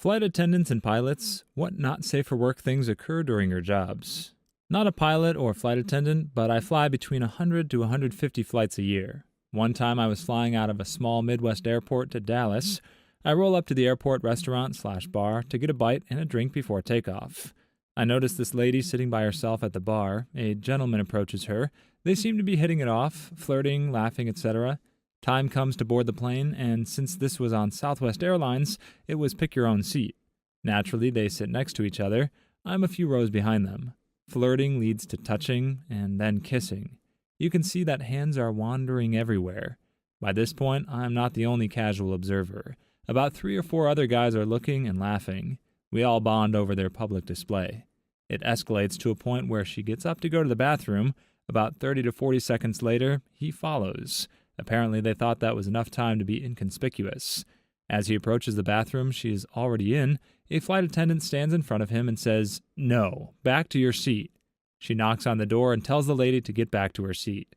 Flight attendants and pilots, what not safe for work things occur during your jobs? Not a pilot or flight attendant, but I fly between 100 to 150 flights a year. One time I was flying out of a small Midwest airport to Dallas. I roll up to the airport restaurant/bar to get a bite and a drink before takeoff. I notice this lady sitting by herself at the bar. A gentleman approaches her. They seem to be hitting it off, flirting, laughing, etc. Time comes to board the plane, and since this was on Southwest Airlines, it was pick your own seat. Naturally, they sit next to each other. I'm a few rows behind them. Flirting leads to touching, and then kissing. You can see that hands are wandering everywhere. By this point, I'm not the only casual observer. About 3 or 4 other guys are looking and laughing. We all bond over their public display. It escalates to a point where she gets up to go to the bathroom. About 30 to 40 seconds later, he follows. Apparently, they thought that was enough time to be inconspicuous. As he approaches the bathroom she is already in, a flight attendant stands in front of him and says, "No, back to your seat." She knocks on the door and tells the lady to get back to her seat.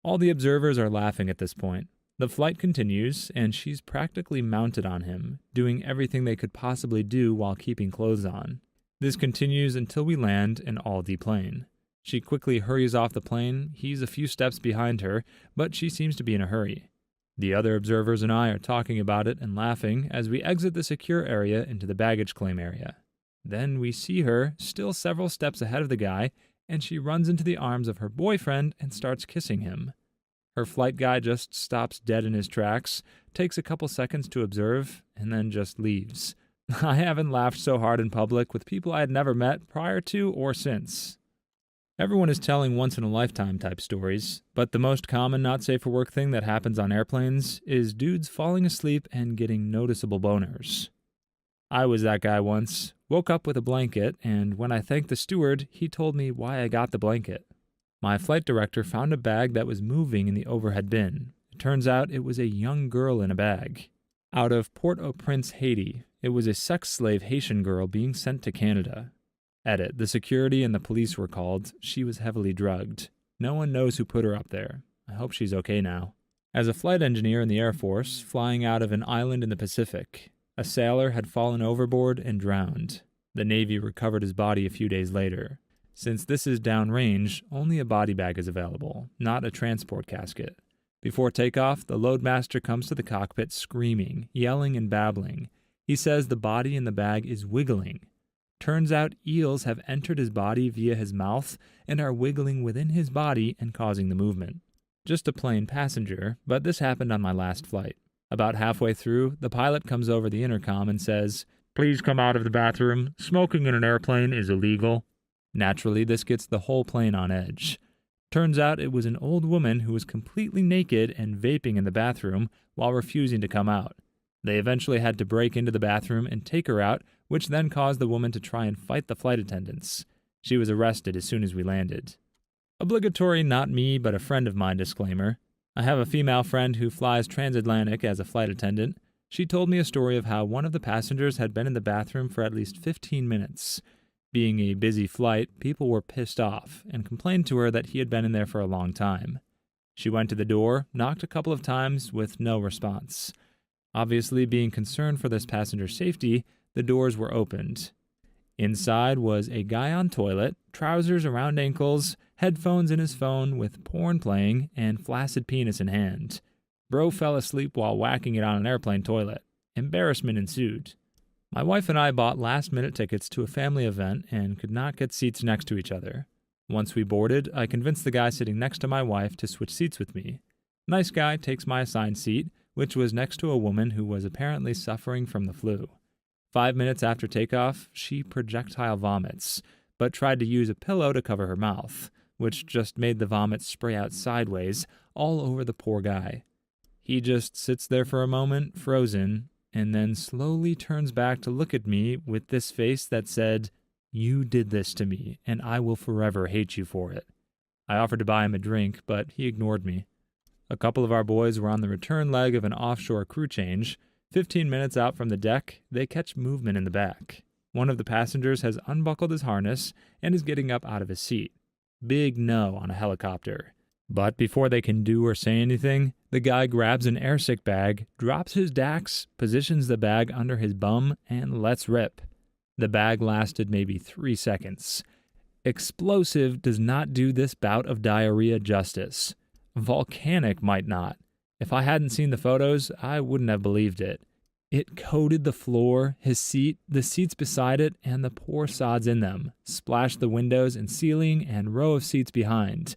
All the observers are laughing at this point. The flight continues, and she's practically mounted on him, doing everything they could possibly do while keeping clothes on. This continues until we land and all deplane. She quickly hurries off the plane. He's a few steps behind her, but she seems to be in a hurry. The other observers and I are talking about it and laughing as we exit the secure area into the baggage claim area. Then we see her, still several steps ahead of the guy, and she runs into the arms of her boyfriend and starts kissing him. Her flight guy just stops dead in his tracks, takes a couple seconds to observe, and then just leaves. I haven't laughed so hard in public with people I had never met prior to or since. Everyone is telling once-in-a-lifetime type stories, but the most common not safe for work thing that happens on airplanes is dudes falling asleep and getting noticeable boners. I was that guy once, woke up with a blanket, and when I thanked the steward, he told me why I got the blanket. My flight director found a bag that was moving in the overhead bin. It turns out it was a young girl in a bag. Out of Port-au-Prince, Haiti, it was a sex slave Haitian girl being sent to Canada. Edit. The security and the police were called. She was heavily drugged. No one knows who put her up there. I hope she's okay now. As a flight engineer in the Air Force, flying out of an island in the Pacific, a sailor had fallen overboard and drowned. The Navy recovered his body a few days later. Since this is downrange, only a body bag is available, not a transport casket. Before takeoff, the loadmaster comes to the cockpit screaming, yelling, and babbling. He says the body in the bag is wiggling. Turns out eels have entered his body via his mouth and are wiggling within his body and causing the movement. Just a plain passenger, but this happened on my last flight. About halfway through, the pilot comes over the intercom and says, "Please come out of the bathroom. Smoking in an airplane is illegal." Naturally, this gets the whole plane on edge. Turns out it was an old woman who was completely naked and vaping in the bathroom while refusing to come out. They eventually had to break into the bathroom and take her out, which then caused the woman to try and fight the flight attendants. She was arrested as soon as we landed. Obligatory not me but a friend of mine disclaimer. I have a female friend who flies transatlantic as a flight attendant. She told me a story of how one of the passengers had been in the bathroom for at least 15 minutes. Being a busy flight, people were pissed off and complained to her that he had been in there for a long time. She went to the door, knocked a couple of times with no response. Obviously, being concerned for this passenger's safety, the doors were opened. Inside was a guy on toilet, trousers around ankles, headphones in his phone with porn playing, and flaccid penis in hand. Bro fell asleep while whacking it on an airplane toilet. Embarrassment ensued. My wife and I bought last-minute tickets to a family event and could not get seats next to each other. Once we boarded, I convinced the guy sitting next to my wife to switch seats with me. Nice guy takes my assigned seat, which was next to a woman who was apparently suffering from the flu. 5 minutes after takeoff, she projectile vomits, but tried to use a pillow to cover her mouth, which just made the vomit spray out sideways all over the poor guy. He just sits there for a moment, frozen, and then slowly turns back to look at me with this face that said, "You did this to me, and I will forever hate you for it." I offered to buy him a drink, but he ignored me. A couple of our boys were on the return leg of an offshore crew change. 15 minutes out from the deck, they catch movement in the back. One of the passengers has unbuckled his harness and is getting up out of his seat. Big no on a helicopter. But before they can do or say anything, the guy grabs an airsick bag, drops his DAX, positions the bag under his bum, and lets rip. The bag lasted maybe 3 seconds. Explosive does not do this bout of diarrhea justice. Volcanic might not. If I hadn't seen the photos, I wouldn't have believed it. It coated the floor, his seat, the seats beside it, and the poor sods in them, splashed the windows and ceiling and row of seats behind.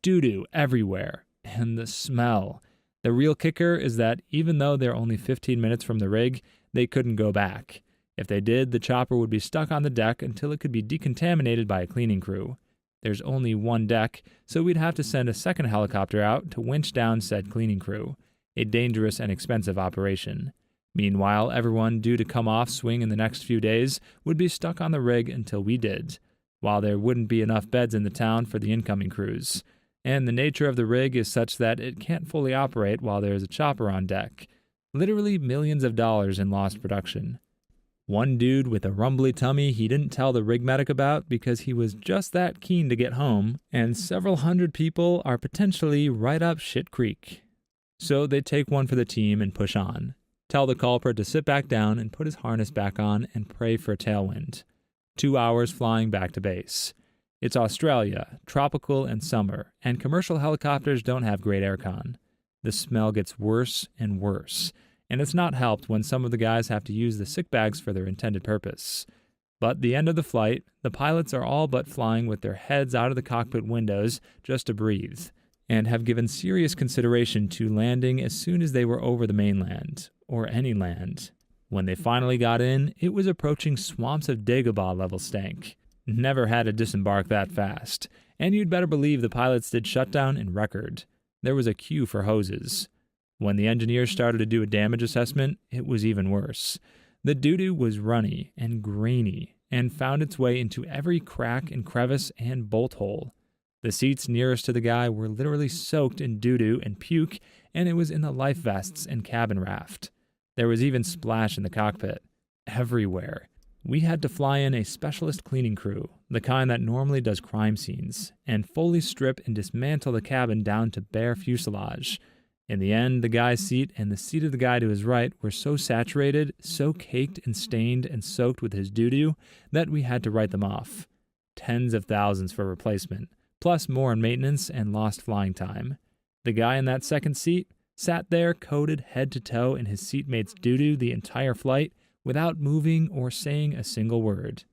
Doo-doo everywhere. And the smell. The real kicker is that even though they're only 15 minutes from the rig, they couldn't go back. If they did, the chopper would be stuck on the deck until it could be decontaminated by a cleaning crew. There's only one deck, so we'd have to send a second helicopter out to winch down said cleaning crew. A dangerous and expensive operation. Meanwhile, everyone due to come off swing in the next few days would be stuck on the rig until we did, while there wouldn't be enough beds in the town for the incoming crews. And the nature of the rig is such that it can't fully operate while there is a chopper on deck. Literally millions of dollars in lost production. One dude with a rumbly tummy he didn't tell the rig medic about because he was just that keen to get home, and several hundred people are potentially right up shit creek. So they take one for the team and push on. Tell the culprit to sit back down and put his harness back on and pray for a tailwind. 2 hours flying back to base. It's Australia, tropical and summer, and commercial helicopters don't have great aircon. The smell gets worse and worse, and it's not helped when some of the guys have to use the sick bags for their intended purpose. But the end of the flight, the pilots are all but flying with their heads out of the cockpit windows just to breathe, and have given serious consideration to landing as soon as they were over the mainland, or any land. When they finally got in, it was approaching swamps of Dagobah level stank. Never had to disembark that fast, and you'd better believe the pilots did shutdown in record. There was a queue for hoses. When the engineers started to do a damage assessment, it was even worse. The doo-doo was runny and grainy, and found its way into every crack and crevice and bolt hole. The seats nearest to the guy were literally soaked in doo-doo and puke, and it was in the life vests and cabin raft. There was even splash in the cockpit. Everywhere. We had to fly in a specialist cleaning crew, the kind that normally does crime scenes, and fully strip and dismantle the cabin down to bare fuselage. In the end, the guy's seat and the seat of the guy to his right were so saturated, so caked and stained and soaked with his doo-doo, that we had to write them off. Tens of thousands for replacement, plus more in maintenance and lost flying time. The guy in that second seat sat there coated head to toe in his seatmate's doo-doo the entire flight, without moving or saying a single word.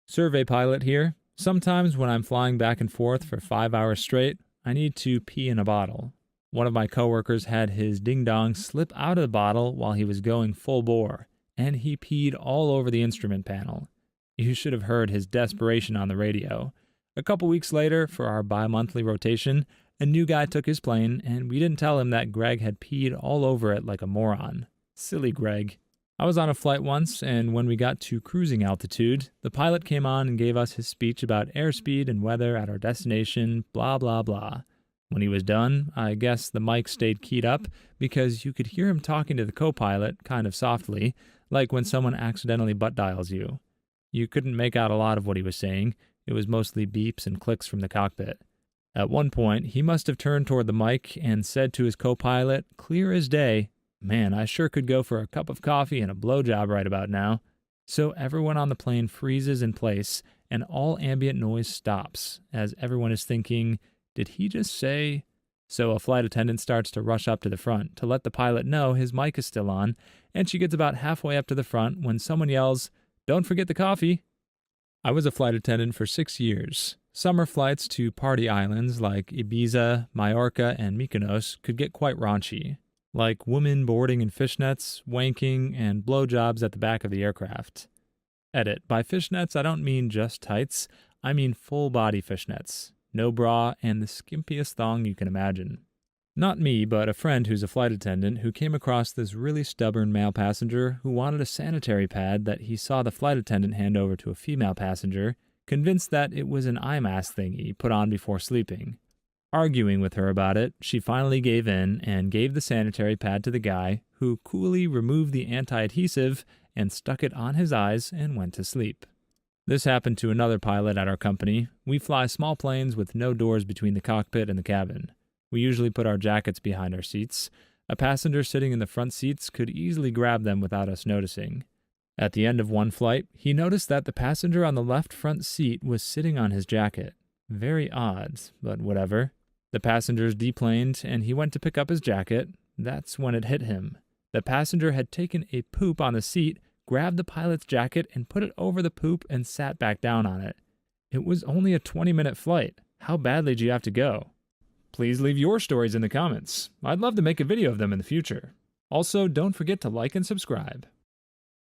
Survey pilot here. Sometimes when I'm flying back and forth for 5 hours straight, I need to pee in a bottle. One of my coworkers had his ding-dong slip out of the bottle while he was going full bore, and he peed all over the instrument panel. You should have heard his desperation on the radio. A couple weeks later, for our bi-monthly rotation, a new guy took his plane, and we didn't tell him that Greg had peed all over it like a moron. Silly Greg. I was on a flight once, and when we got to cruising altitude, the pilot came on and gave us his speech about airspeed and weather at our destination, blah, blah, blah. When he was done, I guess the mic stayed keyed up because you could hear him talking to the co-pilot kind of softly, like when someone accidentally butt dials you. You couldn't make out a lot of what he was saying. It was mostly beeps and clicks from the cockpit. At one point, he must have turned toward the mic and said to his co-pilot, clear as day, "Man, I sure could go for a cup of coffee and a blowjob right about now." So everyone on the plane freezes in place, and all ambient noise stops, as everyone is thinking, did he just say? So a flight attendant starts to rush up to the front to let the pilot know his mic is still on, and she gets about halfway up to the front when someone yells, "Don't forget the coffee." I was a flight attendant for 6 years. Summer flights to party islands like Ibiza, Majorca, and Mykonos could get quite raunchy, like women boarding in fishnets, wanking, and blowjobs at the back of the aircraft. Edit. By fishnets, I don't mean just tights. I mean full-body fishnets. No bra, and the skimpiest thong you can imagine. Not me, but a friend who's a flight attendant who came across this really stubborn male passenger who wanted a sanitary pad that he saw the flight attendant hand over to a female passenger, convinced that it was an eye mask thingy put on before sleeping. Arguing with her about it, she finally gave in and gave the sanitary pad to the guy, who coolly removed the anti-adhesive and stuck it on his eyes and went to sleep. This happened to another pilot at our company. We fly small planes with no doors between the cockpit and the cabin. We usually put our jackets behind our seats. A passenger sitting in the front seats could easily grab them without us noticing. At the end of one flight, he noticed that the passenger on the left front seat was sitting on his jacket. Very odd, but whatever. The passengers deplaned, and he went to pick up his jacket. That's when it hit him. The passenger had taken a poop on the seat, grabbed the pilot's jacket, and put it over the poop and sat back down on it. It was only a 20-minute flight. How badly do you have to go? Please leave your stories in the comments. I'd love to make a video of them in the future. Also, don't forget to like and subscribe.